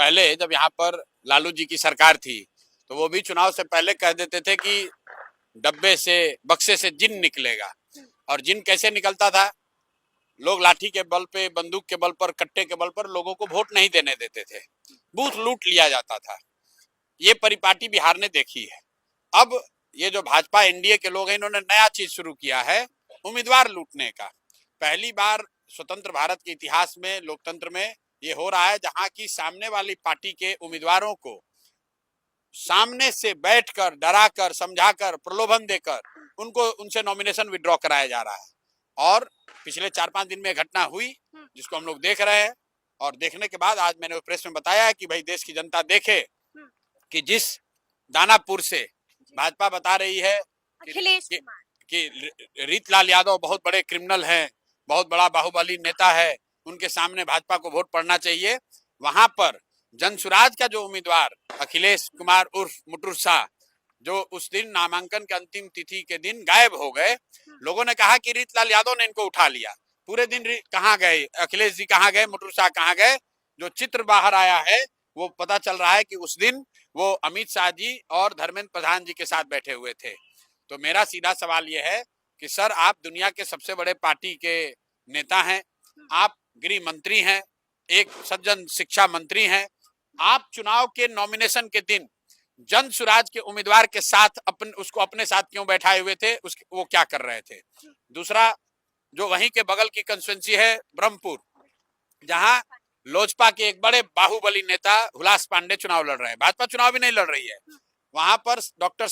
पहले जब यहाँ पर लालू जी की सरकार थी तो वो भी चुनाव से पहले कह देते थे कि डब्बे से बक्से से जिन निकलेगा। और जिन कैसे निकलता था? लोग लाठी के बल पे, बंदूक के बल पर, कट्टे के बल पर लोगों को वोट नहीं देने देते थे, बूथ लूट लिया जाता था। ये परिपाटी बिहार ने देखी है। अब ये जो भाजपा एनडीए के लोग हैं, इन्होंने नया चीज शुरू किया है, उम्मीदवार लूटने का। पहली बार स्वतंत्र भारत के इतिहास में, लोकतंत्र में ये हो रहा है जहां की सामने वाली पार्टी के उम्मीदवारों को सामने से बैठकर, डराकर, समझाकर, प्रलोभन देकर उनसे नॉमिनेशन विड्रॉ कराया जा रहा है। और पिछले 4-5 दिन में घटना हुई जिसको हम लोग देख रहे हैं। और देखने के बाद आज मैंने प्रेस में बताया है कि भाई देश की जनता देखे कि जिस दानापुर से भाजपा बता रही है कि रीतलाल यादव बहुत बड़े क्रिमिनल हैं, बहुत बड़ा बाहुबली नेता है, उनके सामने भाजपा को वोट पड़ना चाहिए, वहां पर जनसुराज का जो उम्मीदवार अखिलेश कुमार उर्फ मुटुर शाह, जो उस दिन नामांकन के अंतिम तिथि के दिन गायब हो गए, लोगों ने कहा कि रीतलाल यादव ने इनको उठा लिया। पूरे दिन कहाँ गए अखिलेश जी, कहाँ गए मुटुर शाह, कहाँ गए? जो चित्र बाहर आया है वो पता चल रहा है कि उस दिन वो अमित शाह जी और धर्मेंद्र प्रधान जी के साथ बैठे हुए थे। तो मेरा सीधा सवाल ये है कि सर, आप दुनिया के सबसे बड़े पार्टी के नेता हैं, आप गृह मंत्री हैं, एक सज्जन शिक्षा मंत्री हैं, आप चुनाव के नॉमिनेशन के दिन जन सुराज के उम्मीदवार के साथ उसको अपने साथ क्यों बैठाए हुए थे? वो क्या कर रहे थे? दूसरा, जो वहीं के बगल की कंस्टिट्यूंसी है ब्रह्मपुर, जहां लोजपा के एक बड़े बाहुबली नेता हुलास पांडे चुनाव लड़ रहे हैं, भाजपा चुनाव भी नहीं लड़ रही है, वहां पर डॉक्टर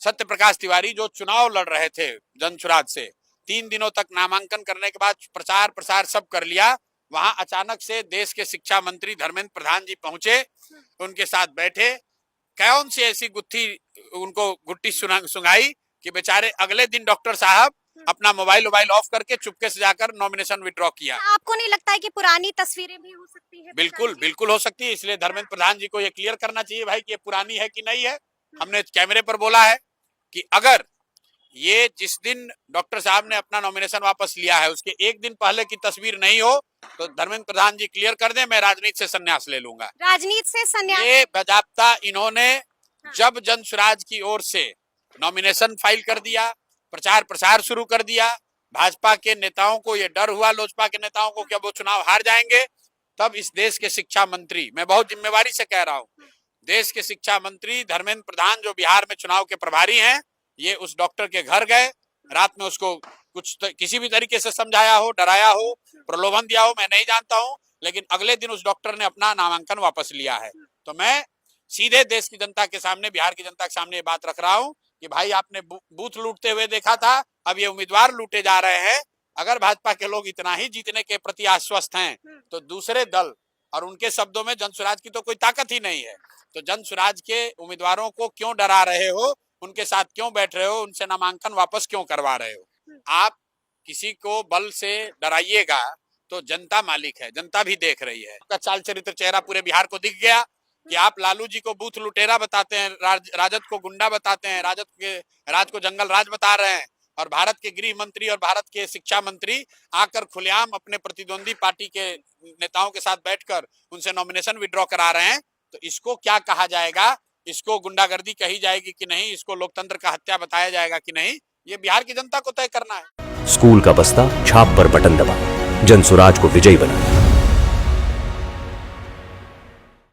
सत्यप्रकाश तिवारी जो चुनाव लड़ रहे थे जनसुराज से, 3 दिनों तक नामांकन करने के बाद प्रचार प्रसार सब कर लिया, वहां अचानक से देश के शिक्षा मंत्री धर्मेंद्र प्रधान जी पहुंचे, उनके साथ बैठे, कौन सी ऐसी उनको गुट्टी सुंघाई कि बेचारे अगले दिन डॉक्टर साहब अपना मोबाइल ऑफ करके चुपके से जाकर नॉमिनेशन विड्रॉ किया। आपको नहीं लगता है कि पुरानी तस्वीरें भी हो सकती है? बिल्कुल हो सकती है। इसलिए धर्मेंद्र प्रधान जी को ये क्लियर करना चाहिए भाई कि ये पुरानी है कि नहीं है। हमने कैमरे पर बोला है कि अगर ये जिस दिन डॉक्टर साहब ने अपना नॉमिनेशन वापस लिया है उसके एक दिन पहले की तस्वीर नहीं हो तो धर्मेंद्र प्रधान जी क्लियर कर दें, मैं राजनीति से संन्यास ले लूंगा। राजनीति से संन्यास? ये बाकायदा इन्होंने जब जनसुराज की ओर से नॉमिनेशन फाइल कर दिया, प्रचार प्रसार शुरू कर दिया, भाजपा के नेताओं को ये डर हुआ, लोजपा के नेताओं को कि अब वो चुनाव हार जाएंगे, तब इस देश के शिक्षा मंत्री, मैं बहुत जिम्मेवारी से कह रहा हूँ, देश के शिक्षा मंत्री धर्मेंद्र प्रधान जो बिहार में चुनाव के प्रभारी हैं, ये उस डॉक्टर के घर गए, रात में उसको किसी भी तरीके से समझाया हो, डराया हो, प्रलोभन दिया हो, मैं नहीं जानता हूं, लेकिन अगले दिन उस डॉक्टर ने अपना नामांकन वापस लिया है। तो मैं सीधे देश की जनता के सामने, बिहार की जनता के सामने ये बात रख रहा हूं कि भाई आपने बूथ लूटते हुए देखा था, अब ये उम्मीदवार लूटे जा रहे हैं। अगर भाजपा के लोग इतना ही जीतने के प्रति आश्वस्त हैं तो दूसरे दल, और उनके शब्दों में जनसुराज की तो कोई ताकत ही नहीं है, तो जनसुराज के उम्मीदवारों को क्यों डरा रहे हो, उनके साथ क्यों बैठ रहे हो, उनसे नामांकन वापस क्यों करवा रहे हो? आप किसी को बल से डराइएगा तो जनता मालिक है, जनता भी देख रही है। आपका चाल चरित्र चेहरा पूरे बिहार को दिख गया कि आप लालू जी को बूथ लुटेरा बताते हैं, राजद को गुंडा बताते हैं, राज को जंगल राज बता रहे हैं, और भारत के गृह मंत्री और भारत के शिक्षा मंत्री आकर खुलेआम अपने प्रतिद्वंदी पार्टी के नेताओं के साथ बैठकर उनसे नॉमिनेशन विड्रॉ करा रहे हैं। तो इसको क्या कहा जाएगा? इसको गुंडागर्दी कही जाएगी कि नहीं? इसको लोकतंत्र का हत्या बताया जाएगा कि नहीं? ये बिहार की जनता को तय करना है। स्कूल का बस्ता, छाप पर बटन दबा, जनसुराज को विजयी बना।